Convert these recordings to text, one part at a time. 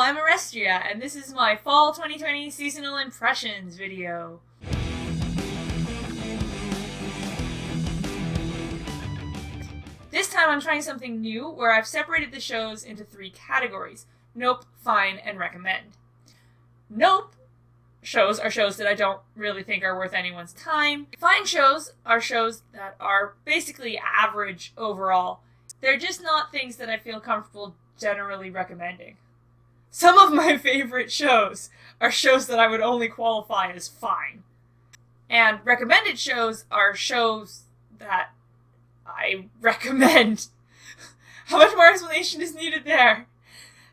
I'm Orestria, and this is my Fall 2020 Seasonal Impressions video. This time I'm trying something new where I've separated the shows into 3 categories: Nope, Fine, and Recommend. Nope shows are shows that I don't really think are worth anyone's time. Fine shows are shows that are basically average overall. They're just not things that I feel comfortable generally recommending. Some of my favorite shows are shows that I would only qualify as fine. And recommended shows are shows that I recommend. How much more explanation is needed there?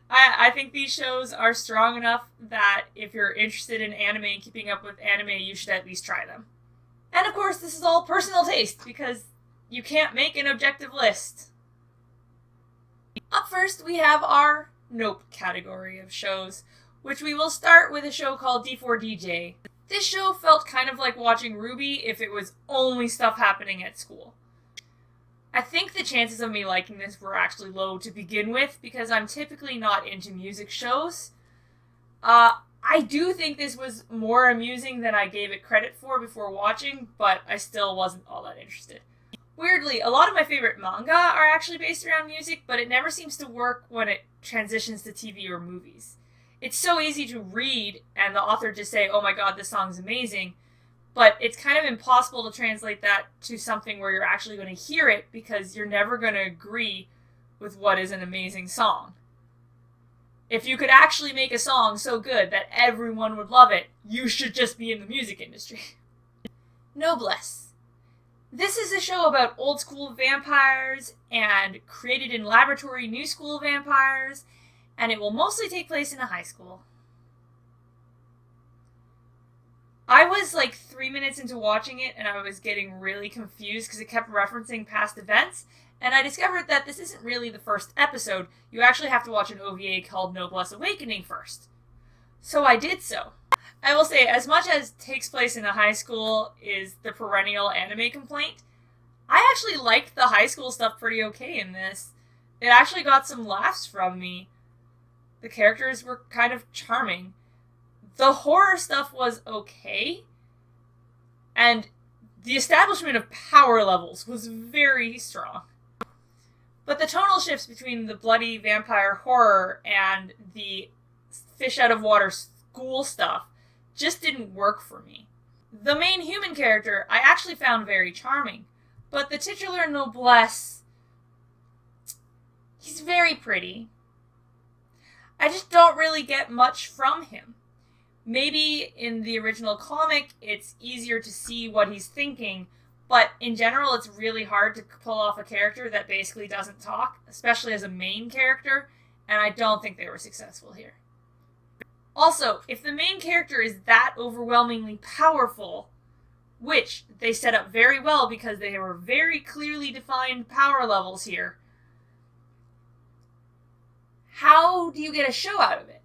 I think these shows are strong enough that if you're interested in anime and keeping up with anime, you should at least try them. And of course, this is all personal taste, because you can't make an objective list. Up first, we have our Nope category of shows, which we will start with a show called D4DJ. This show felt kind of like watching Ruby if it was only stuff happening at school. I think the chances of me liking this were actually low to begin with, because I'm typically not into music shows. I do think this was more amusing than I gave it credit for before watching, but I still wasn't all that interested. Weirdly, a lot of my favorite manga are actually based around music, but it never seems to work when it transitions to TV or movies. It's so easy to read and the author just say, oh my god, this song's amazing, but it's kind of impossible to translate that to something where you're actually going to hear it, because you're never going to agree with what is an amazing song. If you could actually make a song so good that everyone would love it, you should just be in the music industry. Noblesse. This is a show about old school vampires and created in laboratory new school vampires, and it will mostly take place in a high school. I was like 3 minutes into watching it and I was getting really confused because it kept referencing past events, and I discovered that this isn't really the first episode. You actually have to watch an OVA called Noblesse Awakening first. So I did so. I will say, as much as takes place in a high school is the perennial anime complaint, I actually liked the high school stuff pretty okay in this. It actually got some laughs from me. The characters were kind of charming. The horror stuff was okay, and the establishment of power levels was very strong. But the tonal shifts between the bloody vampire horror and the fish out of water school stuff just didn't work for me. The main human character I actually found very charming, but the titular noblesse, he's very pretty. I just don't really get much from him. Maybe in the original comic it's easier to see what he's thinking, but in general it's really hard to pull off a character that basically doesn't talk, especially as a main character, and I don't think they were successful here. Also, if the main character is that overwhelmingly powerful, which they set up very well because they were very clearly defined power levels here, how do you get a show out of it?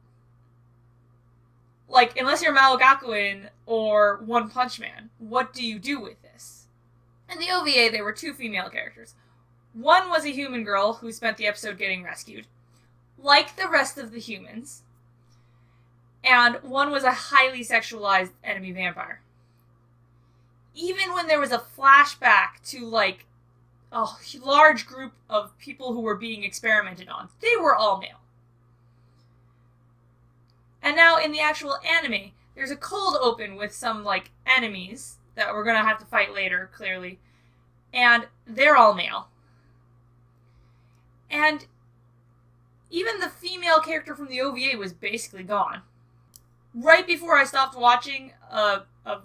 Like, unless you're Malagakuin or One Punch Man, what do you do with this? In the OVA, there were 2 female characters. One was a human girl who spent the episode getting rescued, like the rest of the humans, and one was a highly sexualized enemy vampire. Even when there was a flashback to, like, a large group of people who were being experimented on, they were all male. And now in the actual anime, there's a cold open with some, like, enemies that we're gonna have to fight later, clearly, and they're all male. And even the female character from the OVA was basically gone. Right before I stopped watching, a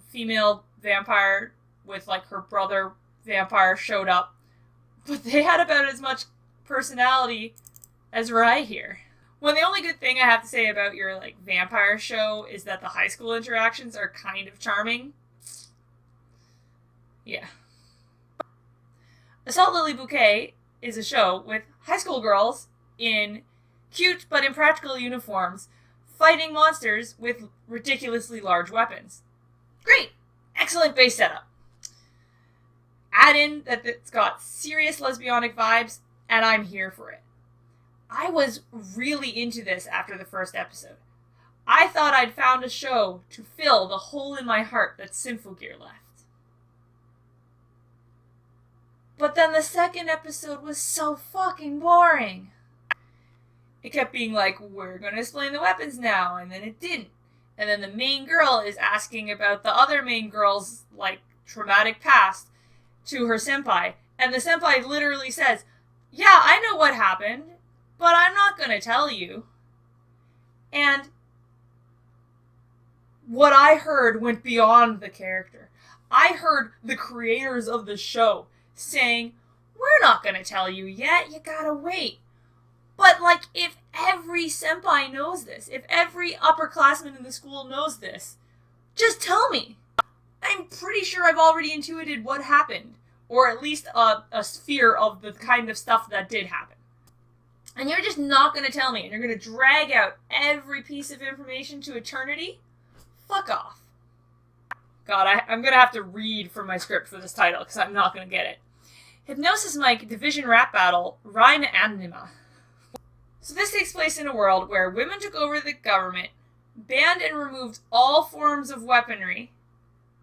female vampire with, like, her brother vampire showed up, but they had about as much personality as Rai here. Well, the only good thing I have to say about your, like, vampire show is that the high school interactions are kind of charming. Yeah. Assault Lily Bouquet is a show with high school girls in cute but impractical uniforms fighting monsters with ridiculously large weapons. Great! Excellent base setup. Add in that it's got serious lesbianic vibes, and I'm here for it. I was really into this after the first episode. I thought I'd found a show to fill the hole in my heart that Symphogear left. But then the second episode was so fucking boring. It kept being like, we're gonna explain the weapons now, and then it didn't. And then the main girl is asking about the other main girl's, like, traumatic past to her senpai. And the senpai literally says, yeah, I know what happened, but I'm not gonna tell you. And what I heard went beyond the character. I heard the creators of the show saying, we're not gonna tell you yet, you gotta wait. But, like, if every senpai knows this, if every upperclassman in the school knows this, just tell me. I'm pretty sure I've already intuited what happened, or at least a sphere of the kind of stuff that did happen. And you're just not going to tell me, and you're going to drag out every piece of information to eternity? Fuck off. God, I'm going to have to read from my script for this title, because I'm not going to get it. Hypnosis Mike Division Rap Battle, Rhyme Anima. So this takes place in a world where women took over the government, banned and removed all forms of weaponry,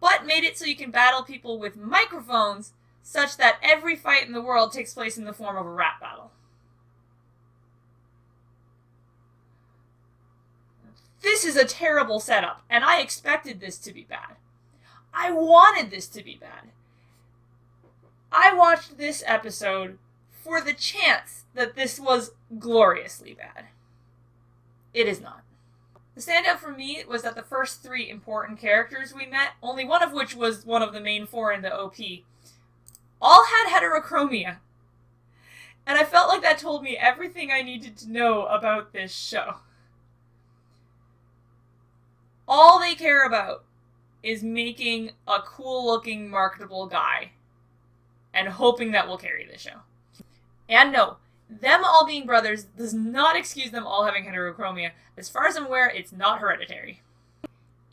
but made it so you can battle people with microphones, such that every fight in the world takes place in the form of a rap battle. This is a terrible setup, and I expected this to be bad. I wanted this to be bad. I watched this episode for the chance that this was gloriously bad. It is not. The standout for me was that the first three important characters we met, only one of which was one of the main four in the OP, all had heterochromia. And I felt like that told me everything I needed to know about this show. All they care about is making a cool-looking, marketable guy and hoping that will carry the show. And no, them all being brothers does not excuse them all having heterochromia. As far as I'm aware, it's not hereditary.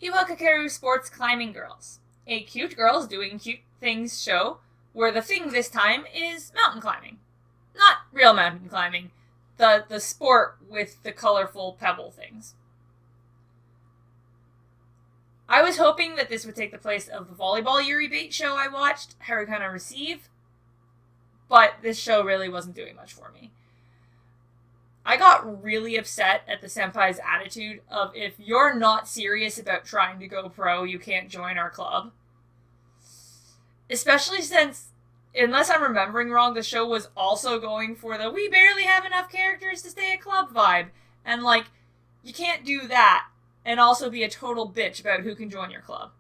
Iwakakeru Sports Climbing Girls, a cute girls doing cute things show where the thing this time is mountain climbing. Not real mountain climbing, the sport with the colorful pebble things. I was hoping that this would take the place of the volleyball Yuri Bait show I watched, Harukana Receive, but this show really wasn't doing much for me. I got really upset at the senpai's attitude of, if you're not serious about trying to go pro, you can't join our club. Especially since, unless I'm remembering wrong, the show was also going for the we barely have enough characters to stay a club vibe. And, like, you can't do that and also be a total bitch about who can join your club.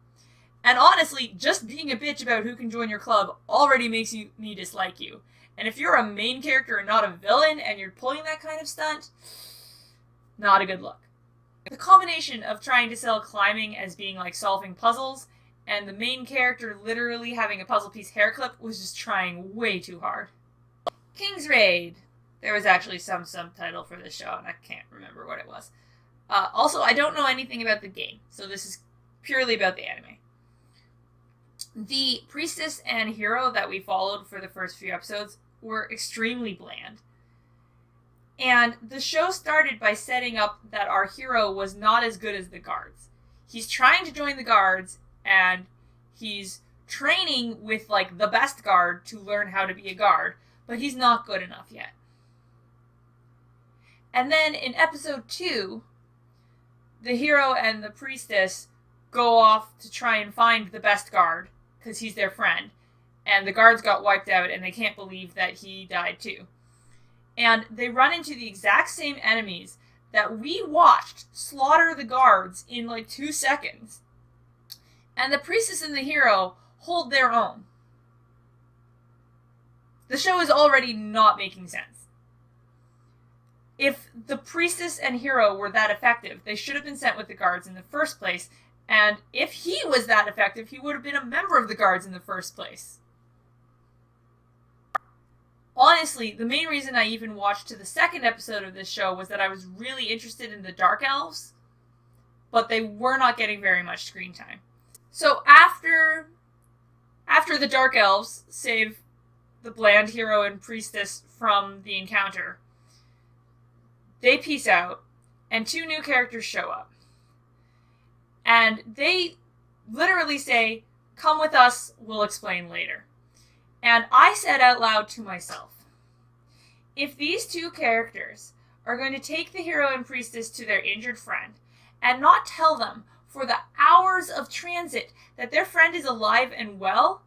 And honestly, just being a bitch about who can join your club already makes me dislike you. And if you're a main character and not a villain, and you're pulling that kind of stunt, not a good look. The combination of trying to sell climbing as being like solving puzzles, and the main character literally having a puzzle piece hair clip was just trying way too hard. King's Raid. There was actually some subtitle for this show, and I can't remember what it was. Also, I don't know anything about the game, so this is purely about the anime. The priestess and hero that we followed for the first few episodes were extremely bland. And the show started by setting up that our hero was not as good as the guards. He's trying to join the guards, and he's training with, like, the best guard to learn how to be a guard, but he's not good enough yet. And then in episode 2, the hero and the priestess go off to try and find the best guard, because he's their friend, and the guards got wiped out, and they can't believe that he died too. And they run into the exact same enemies that we watched slaughter the guards in like 2 seconds. And the priestess and the hero hold their own. The show is already not making sense. If the priestess and hero were that effective, they should have been sent with the guards in the first place. And if he was that effective, he would have been a member of the guards in the first place. Honestly, the main reason I even watched to the second episode of this show was that I was really interested in the Dark Elves, but they were not getting very much screen time. So after the Dark Elves save the bland hero and priestess from the encounter, They peace out, and 2 new characters show up. And they literally say, "Come with us, we'll explain later." And I said out loud to myself, if these 2 characters are going to take the hero and priestess to their injured friend and not tell them for the hours of transit that their friend is alive and well,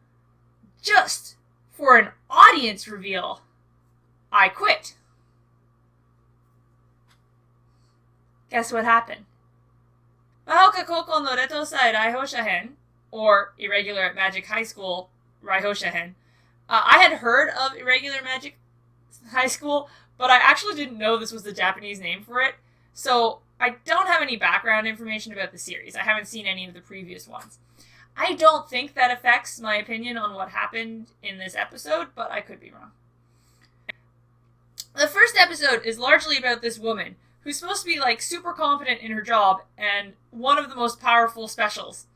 just for an audience reveal, I quit. Guess what happened? Mahoka Koko no Retosai Raihoshahen, or Irregular Magic High School Raihoshahen. I had heard of Irregular Magic High School, but I actually didn't know this was the Japanese name for it, so I don't have any background information about the series. I haven't seen any of the previous ones. I don't think that affects my opinion on what happened in this episode, but I could be wrong. The first episode is largely about this woman who's supposed to be like super confident in her job and one of the most powerful specials.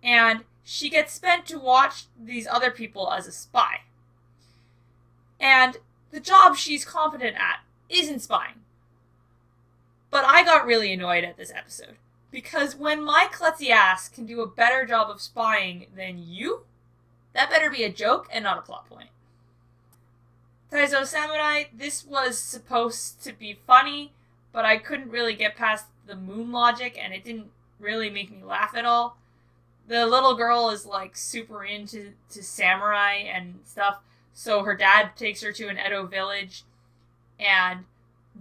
And she gets sent to watch these other people as a spy. And the job she's competent at isn't spying. But I got really annoyed at this episode. Because when my klutzy ass can do a better job of spying than you, that better be a joke and not a plot point. Taizo Samurai, this was supposed to be funny, but I couldn't really get past the moon logic, and it didn't really make me laugh at all. The little girl is like super into samurai and stuff, so her dad takes her to an Edo village, and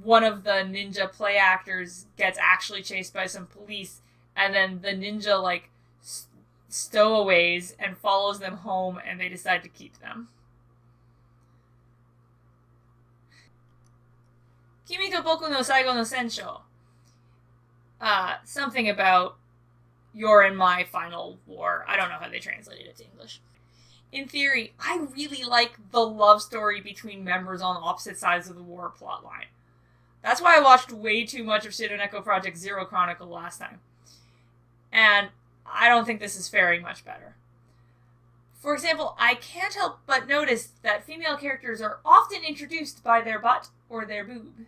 one of the ninja play actors gets actually chased by some police, and then the ninja like stowaways and follows them home, and they decide to keep them. Kimi to Boku no Saigo no Sensho. Something about you're in my final war. I don't know how they translated it to English. In theory, I really like the love story between members on opposite sides of the war plotline. That's why I watched way too much of Shironeko Project Zero Chronicle last time. And I don't think this is faring much better. For example, I can't help but notice that female characters are often introduced by their butt or their boob.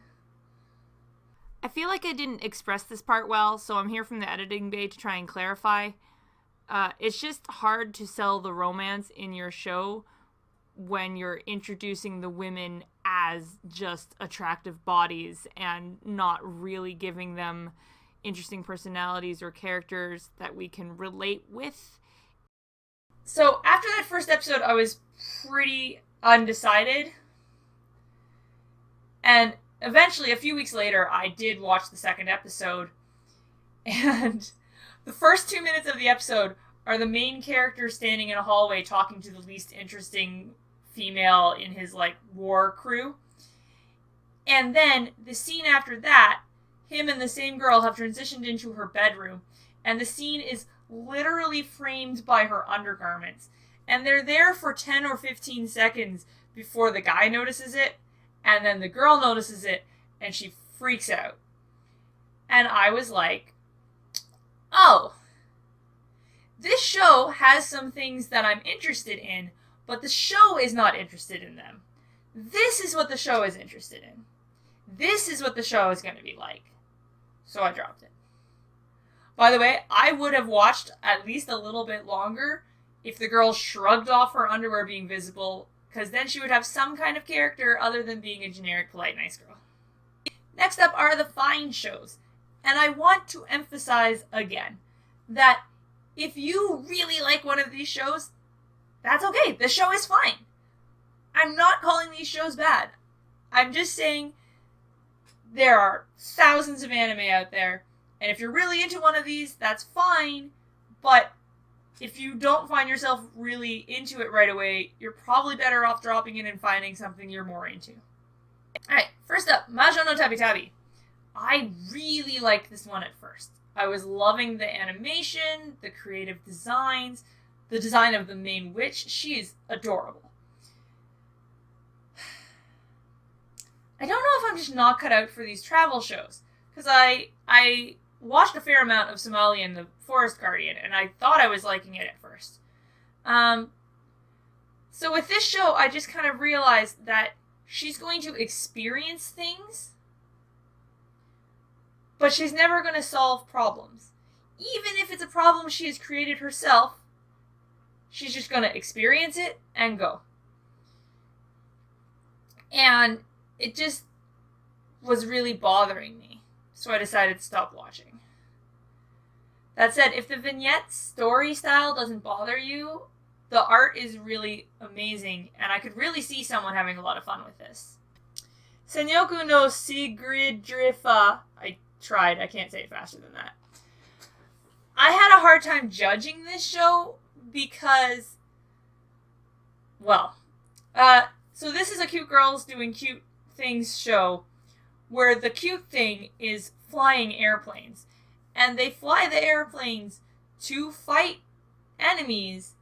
I feel like I didn't express this part well, so I'm here from the editing bay to try and clarify. It's just hard to sell the romance in your show when you're introducing the women as just attractive bodies and not really giving them interesting personalities or characters that we can relate with. So after that first episode, I was pretty undecided. And eventually, a few weeks later, I did watch the second episode. And the first 2 minutes of the episode are the main character standing in a hallway talking to the least interesting female in his, like, war crew. And then, the scene after that, him and the same girl have transitioned into her bedroom. And the scene is literally framed by her undergarments. And they're there for 10 or 15 seconds before the guy notices it. And then the girl notices it, and she freaks out. And I was like, oh, this show has some things that I'm interested in, but the show is not interested in them. This is what the show is interested in. This is what the show is going to be like. So I dropped it. By the way, I would have watched at least a little bit longer if the girl shrugged off her underwear being visible, because then she would have some kind of character other than being a generic, polite, nice girl. Next up are the fine shows. And I want to emphasize again that if you really like one of these shows, that's okay. The show is fine. I'm not calling these shows bad. I'm just saying there are thousands of anime out there, and if you're really into one of these, that's fine, but if you don't find yourself really into it right away, you're probably better off dropping it and finding something you're more into. Alright, first up, Majo no Tabi Tabi. I really liked this one at first. I was loving the animation, the creative designs, the design of the main witch. She is adorable. I don't know if I'm just not cut out for these travel shows, because I watched a fair amount of Somali and the Forest Guardian, and I thought I was liking it at first. So with this show, I just kind of realized that she's going to experience things But she's never going to solve problems. Even if it's a problem she has created herself, she's just going to experience it and go. And it just was really bothering me. So I decided to stop watching. That said, if the vignette story style doesn't bother you, the art is really amazing, and I could really see someone having a lot of fun with this. Senyoku no Sigridrifa. I tried, I can't say it faster than that. I had a hard time judging this show because, well, so this is a cute girls doing cute things show where the cute thing is flying airplanes. And they fly the airplanes to fight enemies.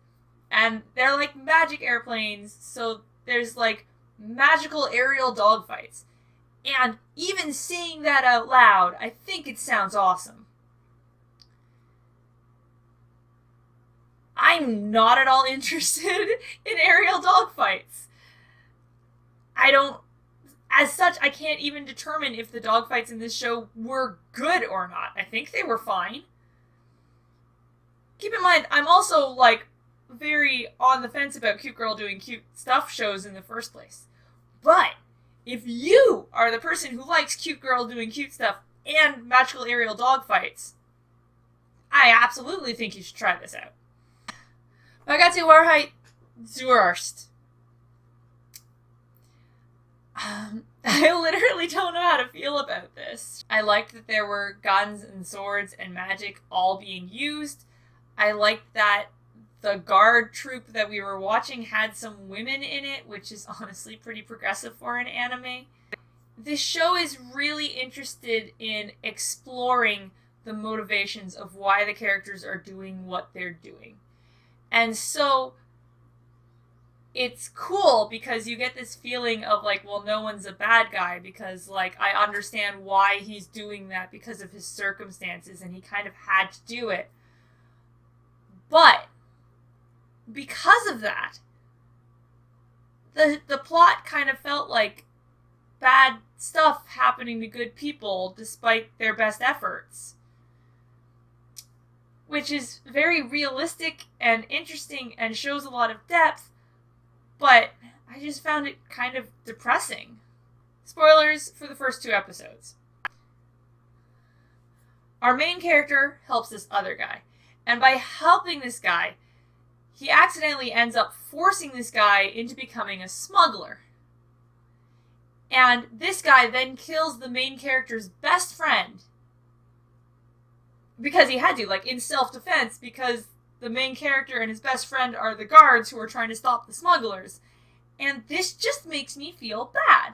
And they're like magic airplanes, so there's like magical aerial dogfights. And even saying that out loud, I think it sounds awesome. I'm not at all interested in aerial dogfights. As such, I can't even determine if the dogfights in this show were good or not. I think they were fine. Keep in mind, I'm also, like, very on the fence about cute girl doing cute stuff shows in the first place. But if you are the person who likes cute girl doing cute stuff and magical aerial dogfights, I absolutely think you should try this out. Magazi Warheit Zuerst. I literally don't know how to feel about this. I liked that there were guns and swords and magic all being used. I liked that the guard troop that we were watching had some women in it, which is honestly pretty progressive for an anime. This show is really interested in exploring the motivations of why the characters are doing what they're doing. And so it's cool because you get this feeling of like, well, no one's a bad guy because like I understand why he's doing that because of his circumstances and he kind of had to do it. But because of that, the plot kind of felt like bad stuff happening to good people despite their best efforts. Which is very realistic and interesting and shows a lot of depth, but I just found it kind of depressing. Spoilers for the first 2 episodes. Our main character helps this other guy, and by helping this guy, he accidentally ends up forcing this guy into becoming a smuggler. And this guy then kills the main character's best friend. Because he had to, like, in self-defense, because the main character and his best friend are the guards who are trying to stop the smugglers. And this just makes me feel bad.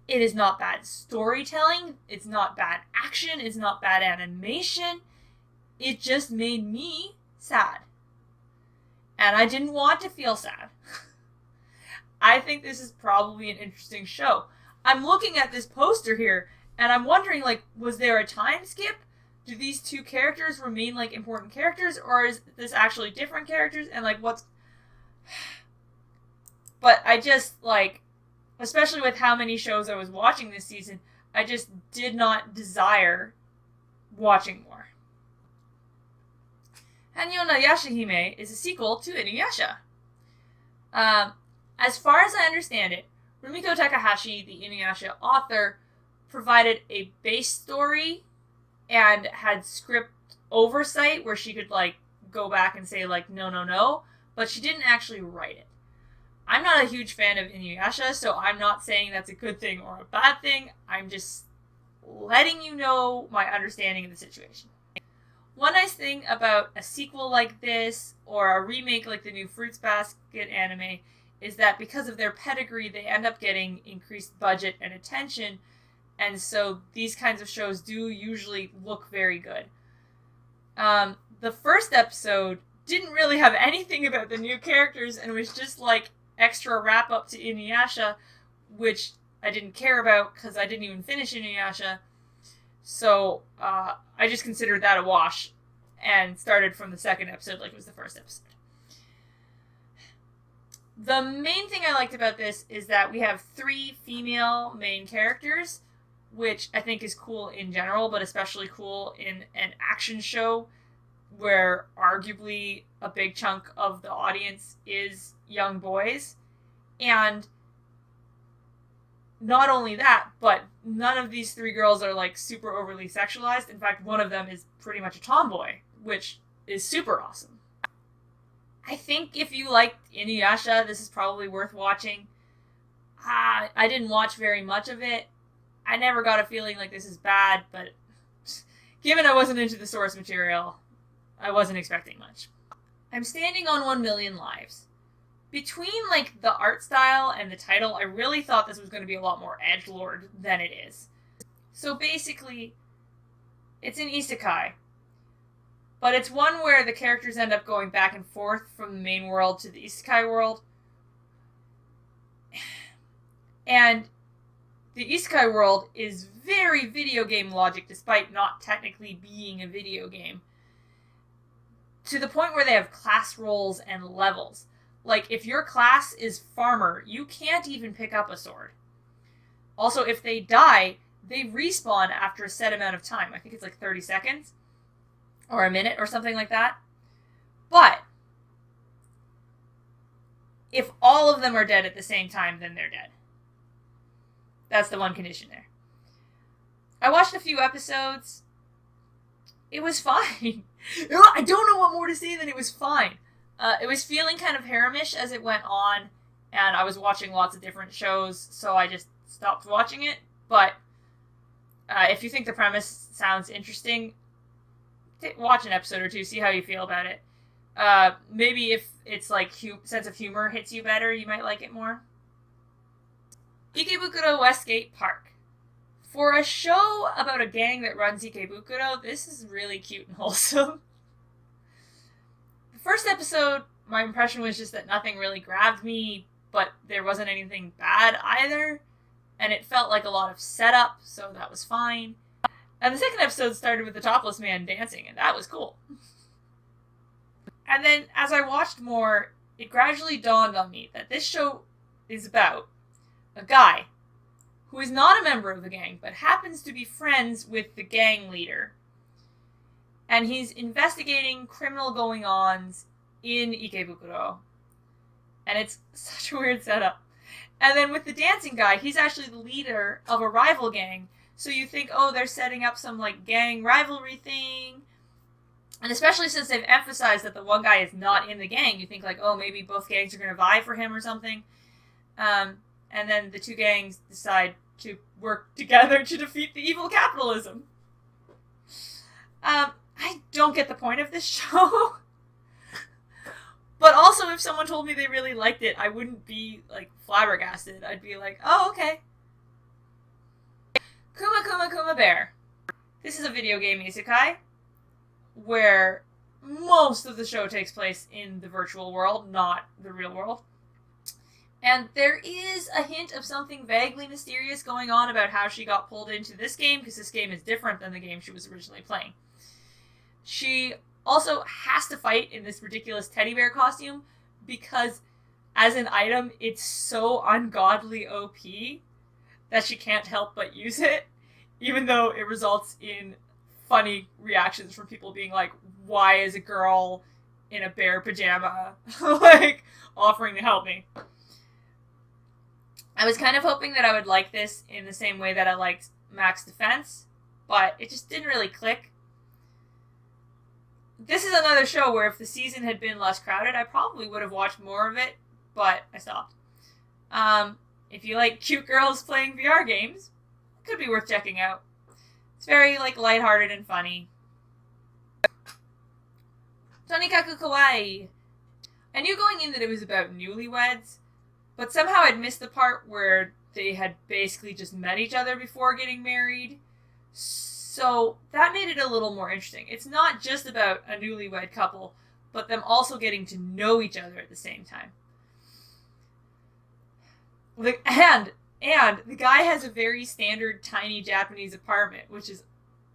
It is not bad storytelling, it's not bad action, it's not bad animation. It just made me sad. And I didn't want to feel sad. I think this is probably an interesting show. I'm looking at this poster here, and I'm wondering, like, was there a time skip? Do these 2 characters remain, like, important characters, or is this actually different characters? And, like, what's... But I just, like, especially with how many shows I was watching this season, I just did not desire watching more. Hanyo no Yashahime is a sequel to Inuyasha. As far as I understand it, Rumiko Takahashi, the Inuyasha author, provided a base story and had script oversight where she could, like, go back and say, like, no, but she didn't actually write it. I'm not a huge fan of Inuyasha, so I'm not saying that's a good thing or a bad thing. I'm just letting you know my understanding of the situation. One nice thing about a sequel like this, or a remake like the new Fruits Basket anime, is that because of their pedigree, they end up getting increased budget and attention, and so these kinds of shows do usually look very good. The first episode didn't really have anything about the new characters, and was just like extra wrap-up to Inuyasha, which I didn't care about because I didn't even finish Inuyasha. So I just considered that a wash and started from the second episode like it was the first episode. The main thing I liked about this is that we have 3 female main characters, which I think is cool in general, but especially cool in an action show where arguably a big chunk of the audience is young boys. And not only that, but none of these three girls are like super overly sexualized. In fact, one of them is pretty much a tomboy, which is super awesome. I think if you liked Inuyasha, this is probably worth watching. I didn't watch very much of it. I never got a feeling like this is bad, but given I wasn't into the source material, I wasn't expecting much. I'm standing on 1 million lives. Between like the art style and the title, I really thought this was going to be a lot more edgelord than it is. So basically, it's an isekai, but it's one where the characters end up going back and forth from the main world to the isekai world. And the isekai world is very video game logic, despite not technically being a video game. To the point where they have class roles and levels. Like, if your class is farmer, you can't even pick up a sword. Also, if they die, they respawn after a set amount of time. I think it's like 30 seconds. Or a minute or something like that. But if all of them are dead at the same time, then they're dead. That's the one condition there. I watched a few episodes. It was fine. I don't know what more to say than it was fine. It was feeling kind of haremish as it went on, and I was watching lots of different shows, so I just stopped watching it. But if you think the premise sounds interesting, watch an episode or two, see how you feel about it. Maybe if it's like sense of humor hits you better, you might like it more. Ikebukuro Westgate Park. For a show about a gang that runs Ikebukuro, this is really cute and wholesome. The first episode, my impression was just that nothing really grabbed me, but there wasn't anything bad either, and it felt like a lot of setup, so that was fine. And the second episode started with the topless man dancing, and that was cool. And then, as I watched more, it gradually dawned on me that this show is about a guy who is not a member of the gang, but happens to be friends with the gang leader. And he's investigating criminal going-ons in Ikebukuro. And it's such a weird setup. And then with the dancing guy, he's actually the leader of a rival gang. So you think, oh, they're setting up some like gang rivalry thing. And especially since they've emphasized that the one guy is not in the gang, you think like, oh, maybe both gangs are going to vie for him or something. And then the two gangs decide to work together to defeat the evil capitalism. I don't get the point of this show. But also, if someone told me they really liked it, I wouldn't be, like, flabbergasted. I'd be like, oh, okay. Kuma Kuma Kuma Bear. This is a video game isekai, where most of the show takes place in the virtual world, not the real world. And there is a hint of something vaguely mysterious going on about how she got pulled into this game, because this game is different than the game she was originally playing. She also has to fight in this ridiculous teddy bear costume, because as an item, it's so ungodly OP that she can't help but use it, even though it results in funny reactions from people being like, why is a girl in a bear pajama, like, offering to help me? I was kind of hoping that I would like this in the same way that I liked Max Defense, but it just didn't really click. This is another show where if the season had been less crowded, I probably would have watched more of it, but I stopped. If you like cute girls playing VR games, it could be worth checking out. It's very, like, lighthearted and funny. Tonikaku kawaii. I knew going in that it was about newlyweds, but somehow I'd missed the part where they had basically just met each other before getting married. So that made it a little more interesting. It's not just about a newlywed couple, but them also getting to know each other at the same time. And the guy has a very standard tiny Japanese apartment, which is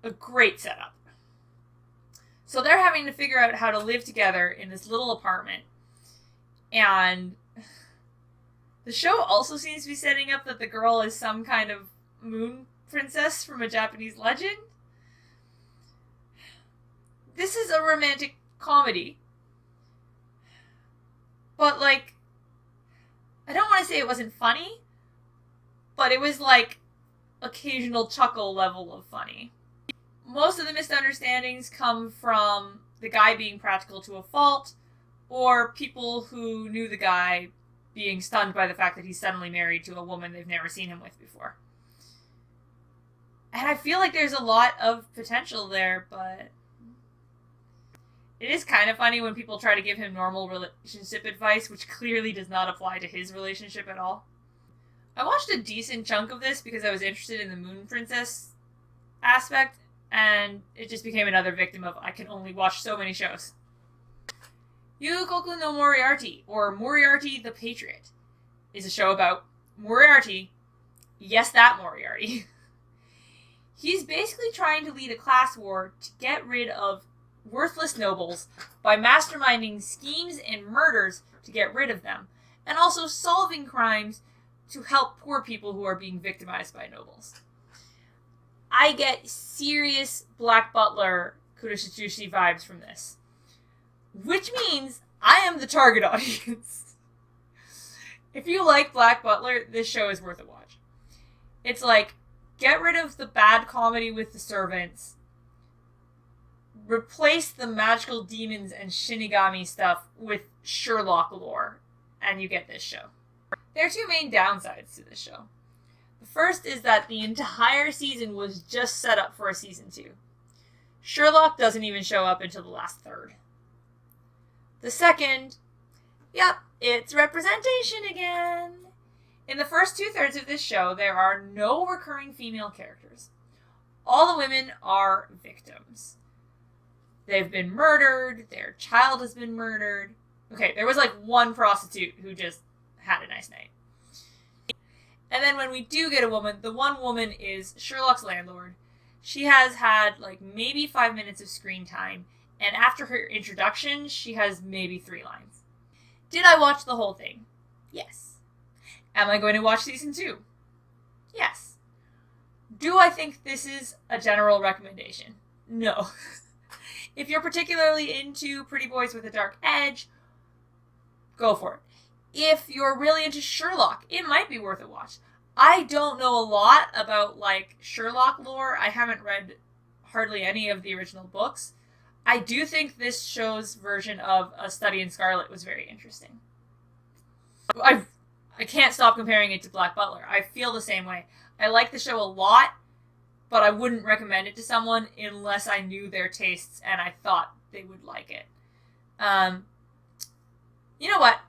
a great setup. So they're having to figure out how to live together in this little apartment. And the show also seems to be setting up that the girl is some kind of moon princess from a Japanese legend. This is a romantic comedy. But, like, I don't want to say it wasn't funny, but it was, like, occasional chuckle level of funny. Most of the misunderstandings come from the guy being practical to a fault, or people who knew the guy being stunned by the fact that he's suddenly married to a woman they've never seen him with before. And I feel like there's a lot of potential there, but it is kind of funny when people try to give him normal relationship advice, which clearly does not apply to his relationship at all. I watched a decent chunk of this because I was interested in the Moon Princess aspect, and it just became another victim of I can only watch so many shows. Yugoku no Moriarty, or Moriarty the Patriot, is a show about Moriarty. Yes, that Moriarty. He's basically trying to lead a class war to get rid of worthless nobles by masterminding schemes and murders to get rid of them, and also solving crimes to help poor people who are being victimized by nobles. I get serious Black Butler Kuroshitsushi vibes from this. Which means I am the target audience. If you like Black Butler, this show is worth a watch. It's like, get rid of the bad comedy with the servants, replace the magical demons and Shinigami stuff with Sherlock lore, and you get this show. There are two main downsides to this show. The first is that the entire season was just set up for a season 2. Sherlock doesn't even show up until the last third. The second, yep, it's representation again. In the first 2/3 of this show, there are no recurring female characters. All the women are victims. They've been murdered, their child has been murdered. Okay, there was like one prostitute who just had a nice night. And then when we do get a woman, the one woman is Sherlock's landlord. She has had like maybe 5 minutes of screen time, and after her introduction, she has maybe 3 lines. Did I watch the whole thing? Yes. Am I going to watch season 2? Yes. Do I think this is a general recommendation? No. If you're particularly into Pretty Boys with a Dark Edge, go for it. If you're really into Sherlock, it might be worth a watch. I don't know a lot about, like, Sherlock lore. I haven't read hardly any of the original books. I do think this show's version of A Study in Scarlet was very interesting. I can't stop comparing it to Black Butler. I feel the same way. I like the show a lot, but I wouldn't recommend it to someone unless I knew their tastes and I thought they would like it. You know what?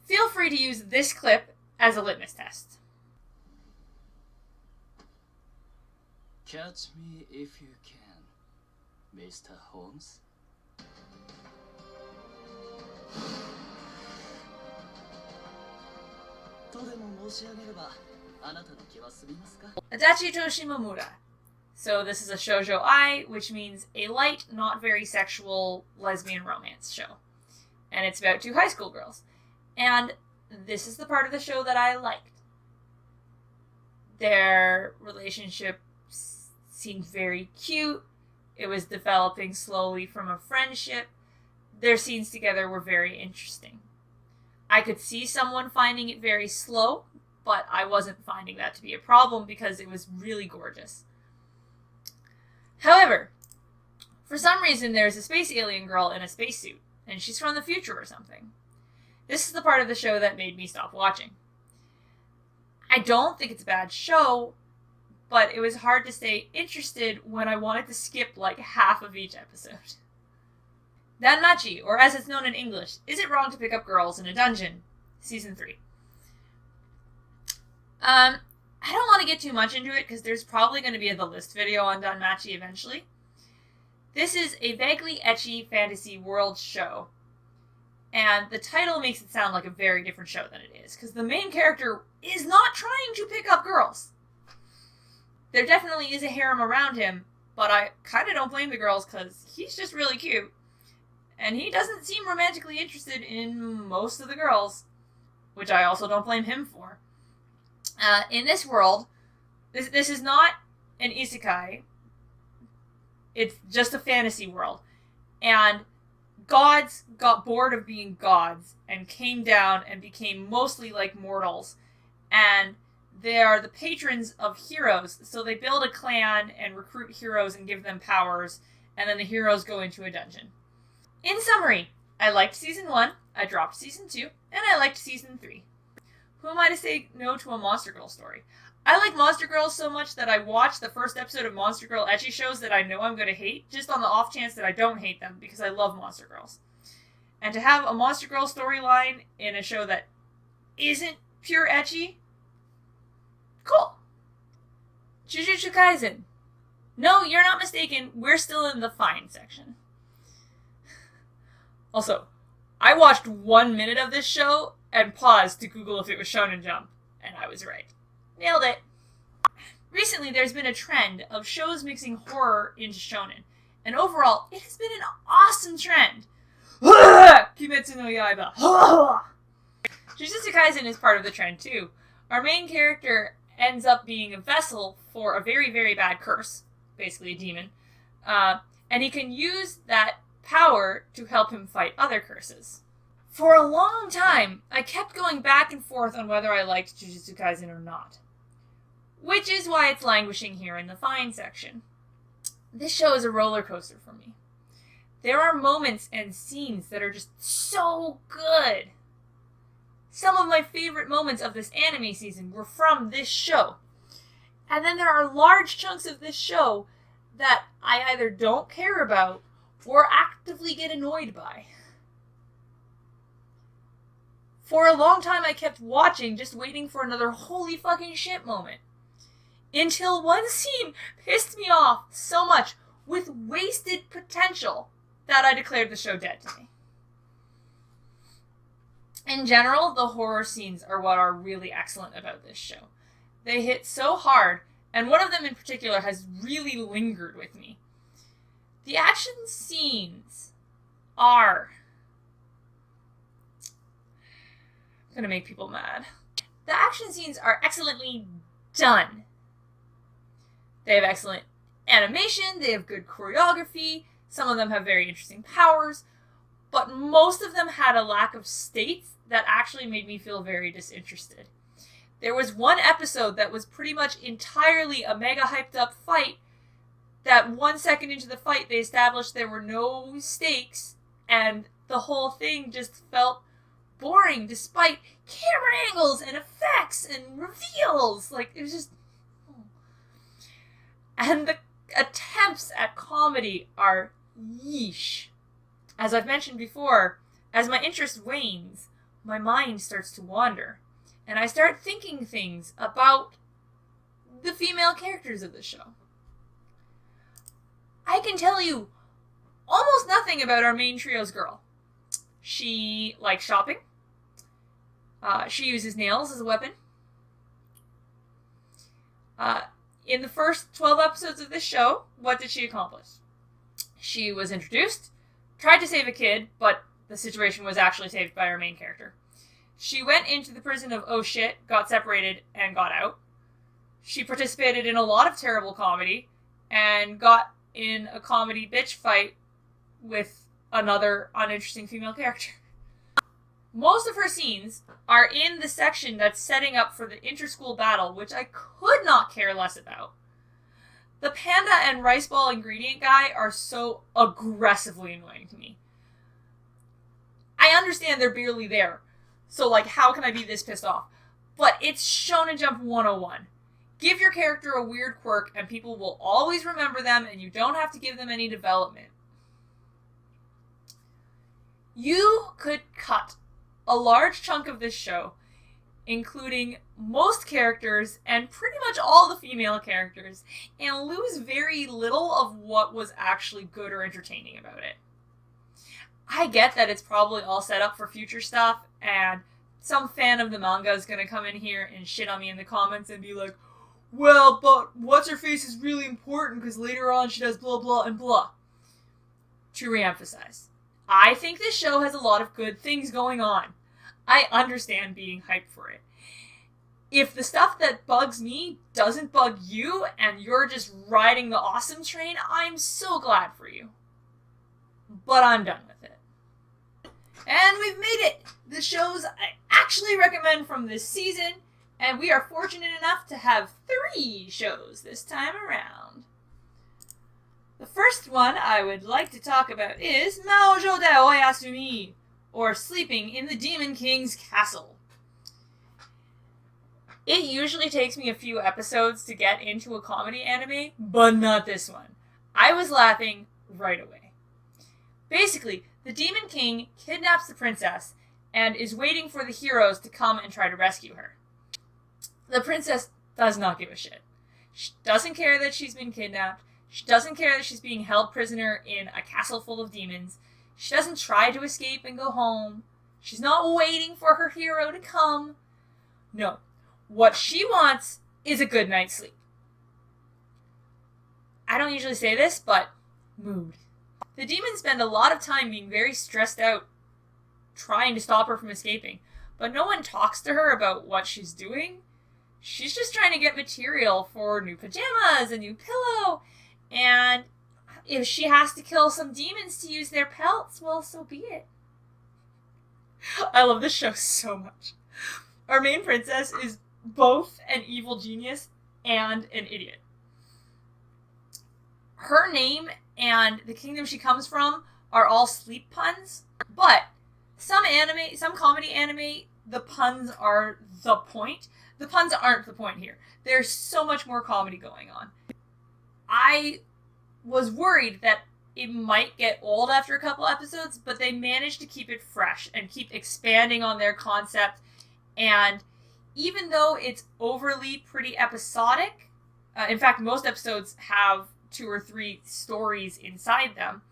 Feel free to use this clip as a litmus test. Catch me if you can, Mr. Holmes. Adachi to Shimomura. So this is a shoujo ai, which means a light, not very sexual lesbian romance show. And it's about 2 high school girls. And this is the part of the show that I liked. Their relationship seemed very cute. It was developing slowly from a friendship. Their scenes together were very interesting. I could see someone finding it very slow, but I wasn't finding that to be a problem because it was really gorgeous. However, for some reason there's a space alien girl in a spacesuit, and she's from the future or something. This is the part of the show that made me stop watching. I don't think it's a bad show, but it was hard to stay interested when I wanted to skip like half of each episode. Danmachi, or as it's known in English, Is It Wrong to Pick Up Girls in a Dungeon? Season 3. I don't want to get too much into it because there's probably going to be a The List video on Danmachi eventually. This is a vaguely ecchi fantasy world show, and the title makes it sound like a very different show than it is, because the main character is not trying to pick up girls. There definitely is a harem around him, but I kind of don't blame the girls because he's just really cute. And he doesn't seem romantically interested in most of the girls, which I also don't blame him for. In this world, this is not an isekai. It's just a fantasy world. And gods got bored of being gods and came down and became mostly like mortals. And they are the patrons of heroes, so they build a clan and recruit heroes and give them powers, and then the heroes go into a dungeon. In summary, I liked Season 1, I dropped Season 2, and I liked Season 3. Who am I to say no to a Monster Girl story? I like Monster Girls so much that I watch the first episode of Monster Girl ecchi shows that I know I'm going to hate, just on the off chance that I don't hate them, because I love Monster Girls. And to have a Monster Girl storyline in a show that isn't pure ecchi, cool. Jujutsu Kaisen. No, you're not mistaken. We're still in the fine section. Also, I watched 1 minute of this show and paused to Google if it was Shonen Jump, and I was right. Nailed it. Recently, there's been a trend of shows mixing horror into shonen, and overall, it has been an awesome trend. Kimetsu no Yaiba. Jujutsu Kaisen is part of the trend, too. Our main character ends up being a vessel for a very, very bad curse, basically a demon, and he can use that power to help him fight other curses. For a long time, I kept going back and forth on whether I liked Jujutsu Kaisen or not, which is why it's languishing here in the fine section. This show is a roller coaster for me. There are moments and scenes that are just so good. Some of my favorite moments of this anime season were from this show. And then there are large chunks of this show that I either don't care about or actively get annoyed by. For a long time I kept watching, just waiting for another holy fucking shit moment. Until one scene pissed me off so much, with wasted potential, that I declared the show dead to me. In general, the horror scenes are what are really excellent about this show. They hit so hard, and one of them in particular has really lingered with me. The action scenes are... I'm gonna make people mad. The action scenes are excellently done. They have excellent animation, they have good choreography, some of them have very interesting powers, but most of them had a lack of stakes that actually made me feel very disinterested. There was one episode that was pretty much entirely a mega hyped up fight that 1 second into the fight they established there were no stakes and the whole thing just felt boring despite camera angles and effects and reveals. Like, it was just... And the attempts at comedy are yeesh. As I've mentioned before, as my interest wanes, my mind starts to wander, and I start thinking things about the female characters of the show. I can tell you almost nothing about our main trio's girl. She likes shopping. She uses nails as a weapon. In the first 12 episodes of this show, what did she accomplish? She was introduced, tried to save a kid, but the situation was actually saved by our main character. She went into the prison of oh shit, got separated, and got out. She participated in a lot of terrible comedy, and got in a comedy bitch fight with another uninteresting female character. Most of her scenes are in the section that's setting up for the interschool battle, which I could not care less about. The panda and rice ball ingredient guy are so aggressively annoying to me. I understand they're barely there, so like, how can I be this pissed off? But it's Shonen Jump 101. Give your character a weird quirk and people will always remember them and you don't have to give them any development. You could cut a large chunk of this show, including most characters and pretty much all the female characters, and lose very little of what was actually good or entertaining about it. I get that it's probably all set up for future stuff, and some fan of the manga is going to come in here and shit on me in the comments and be like, well, but what's-her-face is really important because later on she does blah blah and blah. To reemphasize, I think this show has a lot of good things going on. I understand being hyped for it. if the stuff that bugs me doesn't bug you and you're just riding the awesome train, I'm so glad for you. But I'm done with it. And we've made it! The shows I actually recommend from this season, and we are fortunate enough to have 3 shows this time around. The first one I would like to talk about is Maojo de Oyasumi, or Sleeping in the Demon King's Castle. It usually takes me a few episodes to get into a comedy anime, but not this one. I was laughing right away. Basically, the Demon King kidnaps the princess and is waiting for the heroes to come and try to rescue her. The princess does not give a shit. She doesn't care that she's been kidnapped. She doesn't care that she's being held prisoner in a castle full of demons. She doesn't try to escape and go home. She's not waiting for her hero to come. No. What she wants is a good night's sleep. I don't usually say this, but mood. The demons spend a lot of time being very stressed out, trying to stop her from escaping, but no one talks to her about what she's doing. She's just trying to get material for new pajamas, a new pillow, and if she has to kill some demons to use their pelts, well, so be it. I love this show so much. Our main princess is both an evil genius and an idiot. Her name and the kingdom she comes from are all sleep puns, but some comedy anime, the puns are the point. The puns aren't the point here. There's so much more comedy going on. I was worried that it might get old after a couple episodes, but they managed to keep it fresh and keep expanding on their concept. And even though it's overly pretty episodic, in fact, most episodes have 2 or 3 stories inside them,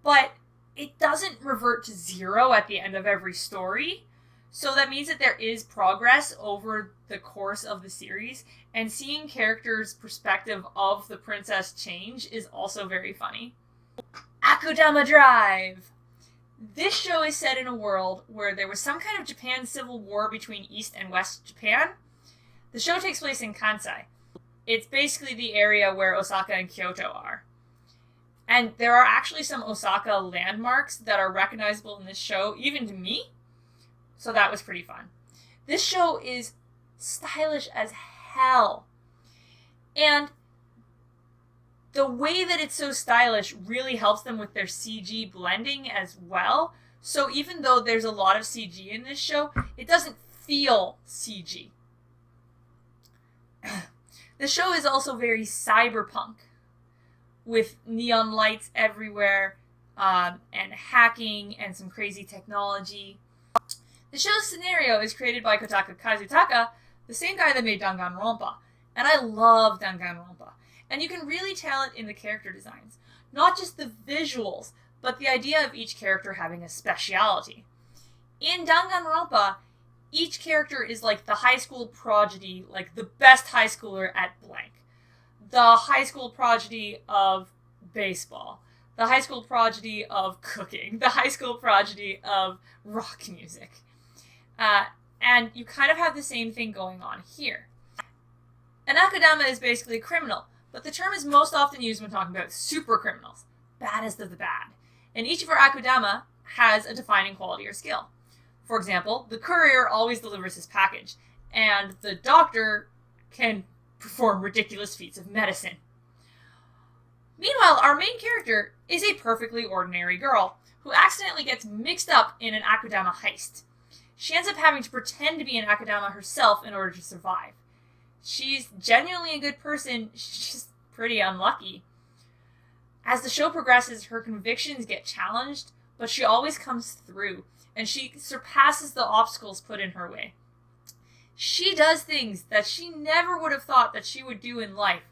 but it doesn't revert to 0 at the end of every story. So that means that there is progress over the course of the series, and seeing characters' perspective of the princess change is also very funny. Akudama Drive! This show is set in a world where there was some kind of Japan civil war between East and West Japan. The show takes place in Kansai. It's basically the area where Osaka and Kyoto are. And there are actually some Osaka landmarks that are recognizable in this show, even to me. So that was pretty fun. This show is stylish as hell. And the way that it's so stylish really helps them with their CG blending as well. So even though there's a lot of CG in this show, it doesn't feel CG. The show is also very cyberpunk, with neon lights everywhere, and hacking and some crazy technology. The show's scenario is created by Kotaka Kazutaka, the same guy that made Danganronpa, and I love Danganronpa. And you can really tell it in the character designs. Not just the visuals, but the idea of each character having a speciality. In Danganronpa, each character is like the high school prodigy, like the best high schooler at blank. The high school prodigy of baseball. The high school prodigy of cooking. The high school prodigy of rock music. And you kind of have the same thing going on here. An akudama is basically a criminal, but the term is most often used when talking about super criminals, baddest of the bad. And each of our akudama has a defining quality or skill. For example, the courier always delivers his package, and the doctor can perform ridiculous feats of medicine. Meanwhile, our main character is a perfectly ordinary girl who accidentally gets mixed up in an akudama heist. She ends up having to pretend to be an akudama herself in order to survive. She's genuinely a good person, she's just pretty unlucky. As the show progresses, her convictions get challenged, but she always comes through, and she surpasses the obstacles put in her way. She does things that she never would have thought that she would do in life,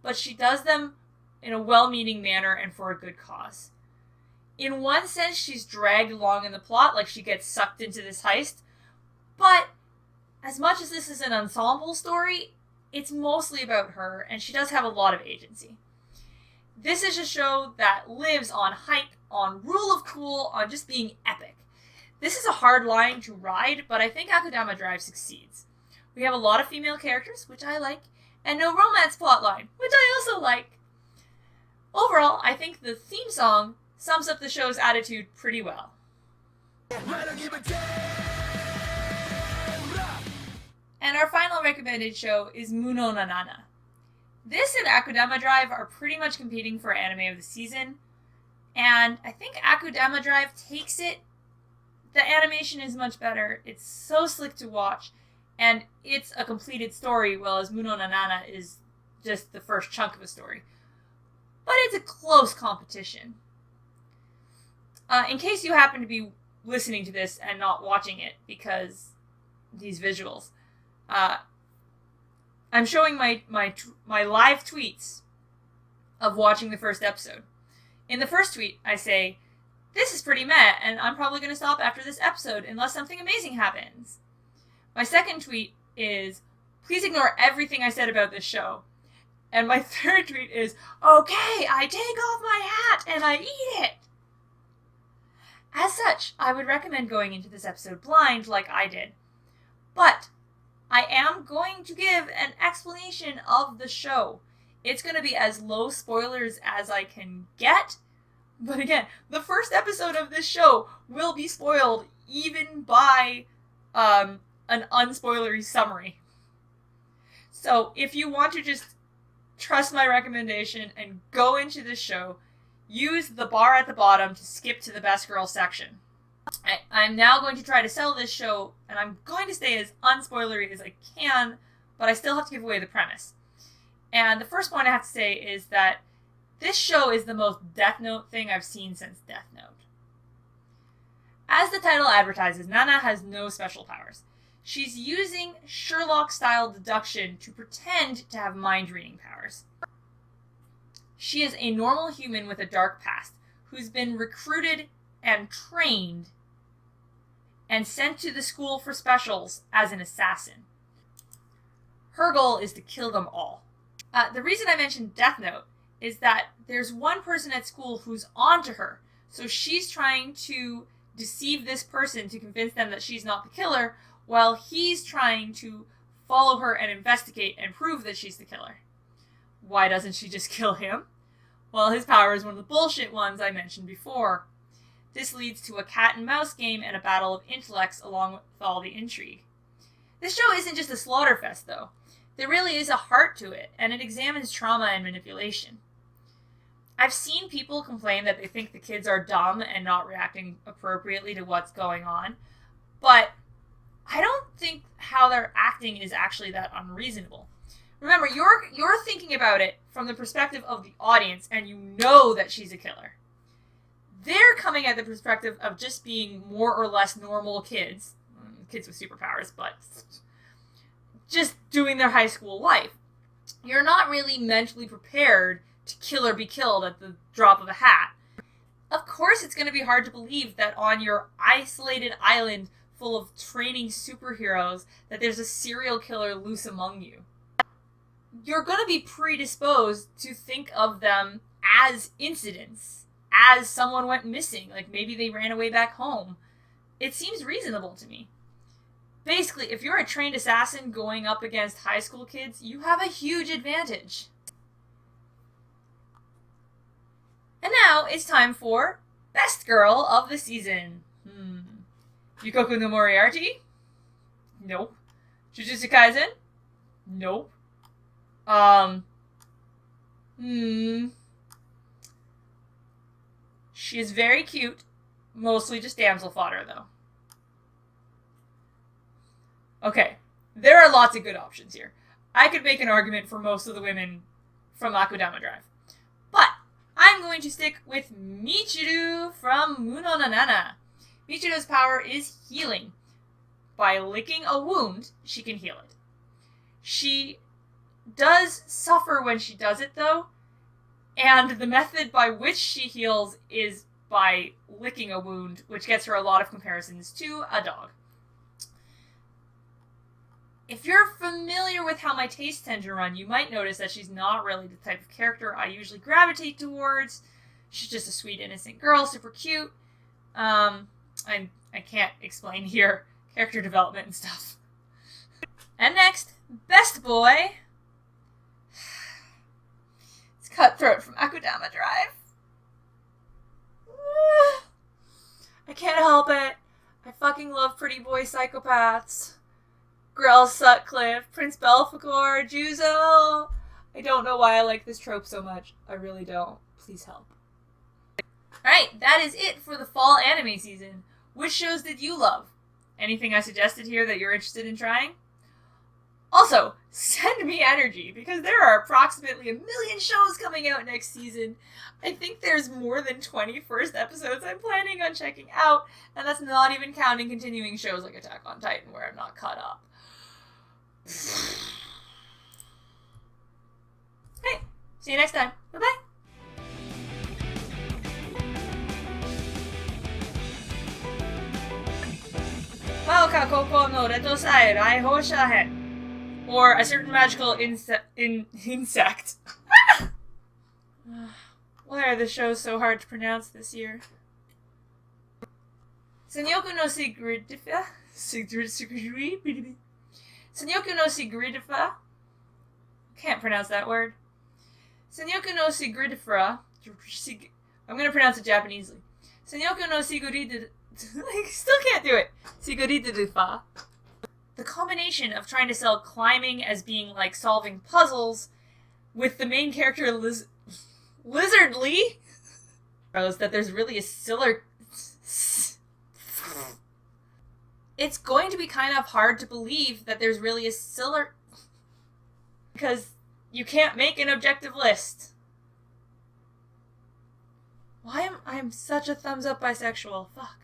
but she does them in a well-meaning manner and for a good cause. In one sense, she's dragged along in the plot, like she gets sucked into this heist, but as much as this is an ensemble story, it's mostly about her, and she does have a lot of agency. This is a show that lives on hype, on rule of cool, on just being epic. This is a hard line to ride, but I think Akudama Drive succeeds. We have a lot of female characters, which I like, and no romance plotline, which I also like. Overall, I think the theme song sums up the show's attitude pretty well. And our final recommended show is Muno na Nana. This and Akudama Drive are pretty much competing for anime of the season, and I think Akudama Drive takes it. The animation is much better, it's so slick to watch, and it's a completed story, whereas Muno na Nana is just the first chunk of a story. But it's a close competition. In case you happen to be listening to this and not watching it because these visuals, I'm showing my live tweets of watching the first episode. In the first tweet, I say, "This is pretty meh, and I'm probably going to stop after this episode unless something amazing happens." My second tweet is, "Please ignore everything I said about this show." And my third tweet is, "Okay, I take off my hat and I eat it." As such, I would recommend going into this episode blind like I did. But I am going to give an explanation of the show. It's going to be as low spoilers as I can get. But again, the first episode of this show will be spoiled even by an unspoilery summary. So if you want to just trust my recommendation and go into this show, use the bar at the bottom to skip to the best girl section. I'm now going to try to sell this show, and I'm going to stay as unspoilery as I can, but I still have to give away the premise. And the first point I have to say is that this show is the most Death Note thing I've seen since Death Note. As the title advertises, Nana has no special powers. She's using Sherlock-style deduction to pretend to have mind-reading powers. She is a normal human with a dark past, who's been recruited and trained and sent to the school for specials as an assassin. Her goal is to kill them all. The reason I mentioned Death Note is that there's one person at school who's onto her, so she's trying to deceive this person to convince them that she's not the killer, while he's trying to follow her and investigate and prove that she's the killer. Why doesn't she just kill him? Well, his power is one of the bullshit ones I mentioned before. This leads to a cat and mouse game and a battle of intellects along with all the intrigue. This show isn't just a slaughterfest, though. There really is a heart to it, and it examines trauma and manipulation. I've seen people complain that they think the kids are dumb and not reacting appropriately to what's going on, but I don't think how they're acting is actually that unreasonable. Remember, you're thinking about it from the perspective of the audience, and you know that she's a killer. They're coming at the perspective of just being more or less normal kids with superpowers, but just doing their high school life. You're not really mentally prepared to kill or be killed at the drop of a hat. Of course, it's going to be hard to believe that on your isolated island full of training superheroes that there's a serial killer loose among you. You're going to be predisposed to think of them as incidents, as someone went missing, like maybe they ran away back home. It seems reasonable to me. Basically, if you're a trained assassin going up against high school kids, you have a huge advantage. And now it's time for Best Girl of the Season. Yukoku no Moriarty? Nope. Jujutsu Kaisen? Nope. She is very cute. Mostly just damsel fodder, though. Okay, there are lots of good options here. I could make an argument for most of the women from Akudama Drive. But I'm going to stick with Michiru from Muno na Nana. Michiru's power is healing. By licking a wound, she can heal it. She does suffer when she does it, though, and the method by which she heals is by licking a wound, which gets her a lot of comparisons to a dog. If you're familiar with how my tastes tend to run, you might notice that she's not really the type of character I usually gravitate towards. She's just a sweet, innocent girl, super cute. I can't explain here character development and stuff. And next, Best Boy. It's Cutthroat from Akudama Drive. I can't help it. I fucking love pretty boy psychopaths. Grell Sutcliffe, Prince Belphegor, Juzo. I don't know why I like this trope so much. I really don't. Please help. Alright, that is it for the fall anime season. Which shows did you love? Anything I suggested here that you're interested in trying? Also, send me energy, because there are approximately 1 million shows coming out next season. I think there's more than 20 first episodes I'm planning on checking out, and that's not even counting continuing shows like Attack on Titan, where I'm not caught up. Hey, see you next time. Bye-bye. 我が高校のレッドサイ来訪者へ or a certain magical insect. Why are the shows so hard to pronounce this year? Sanyoku no Sigridifa? Sanyoku no Sigridifa? Can't pronounce that word. Sanyoku no Sigridifa. I'm gonna pronounce it Japanesely. Sanyoku no Sigridifa. I still can't do it. Siguridifa. The combination of trying to sell climbing as being like solving puzzles with the main character Lizardly shows that there's really a siller. It's going to be kind of hard to believe that there's really a siller because you can't make an objective list. Why am I such a thumbs up bisexual? Fuck.